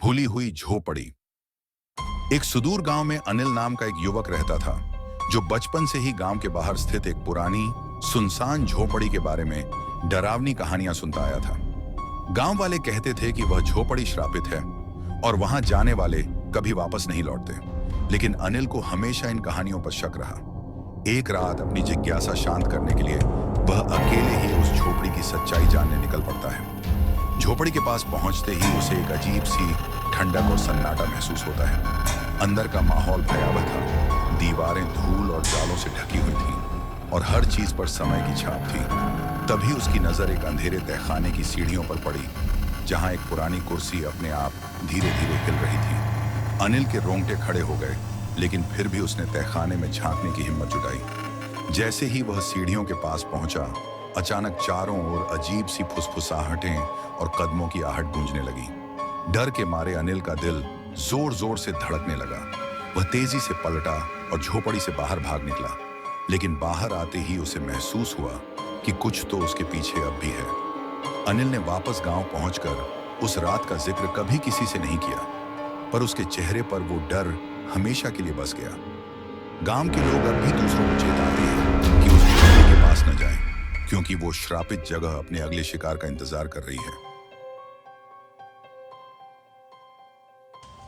भूली हुई झोपड़ी। एक सुदूर गांव में अनिल नाम का एक युवक रहता था, जो बचपन से ही गांव के बाहर स्थित एक पुरानी सुनसान झोपड़ी के बारे में डरावनी कहानियां सुनता आया था। गांव वाले कहते थे कि वह झोपड़ी श्रापित है और वहां जाने वाले कभी वापस नहीं लौटते। लेकिन अनिल को हमेशा इन कहानियों पर शक रहा। एक रात अपनी जिज्ञासा शांत करने के लिए वह अकेले ही उस झोपड़ी की सच्चाई जानने निकल पड़ता है। झोपड़ी के पास पहुंचते ही उसे एक अजीब सी ठंडक और सन्नाटा महसूस होता है। अंदर का माहौल भयावह था। दीवारें धूल और जालों से ढकी हुई थीं और हर चीज पर समय की छाप थी। तभी उसकी नजर एक अंधेरे तहखाने की सीढ़ियों पर पड़ी, जहां एक पुरानी कुर्सी अपने आप धीरे धीरे हिल रही थी। अनिल के रोंगटे खड़े हो गए, लेकिन फिर भी उसने तहखाने में झांकने की हिम्मत जुटाई। जैसे ही वह सीढ़ियों के पास पहुंचा, अचानक चारों ओर अजीब सी फुसफुसाहटें और कदमों की आहट गूंजने लगी। डर के मारे अनिल का दिल जोर जोर से धड़कने लगा। वह तेजी से पलटा और झोपड़ी से बाहर भाग निकला। लेकिन बाहर आते ही उसे महसूस हुआ कि कुछ तो उसके पीछे अब भी है। अनिल ने वापस गांव पहुंचकर उस रात का जिक्र कभी किसी से नहीं किया, पर उसके चेहरे पर वो डर हमेशा के लिए बस गया। गांव के लोग अब भी दूसरों को चेताते हैं कि उस झोपड़ी के पास न जाएं, क्योंकि वो श्रापित जगह अपने अगले शिकार का इंतजार कर रही है।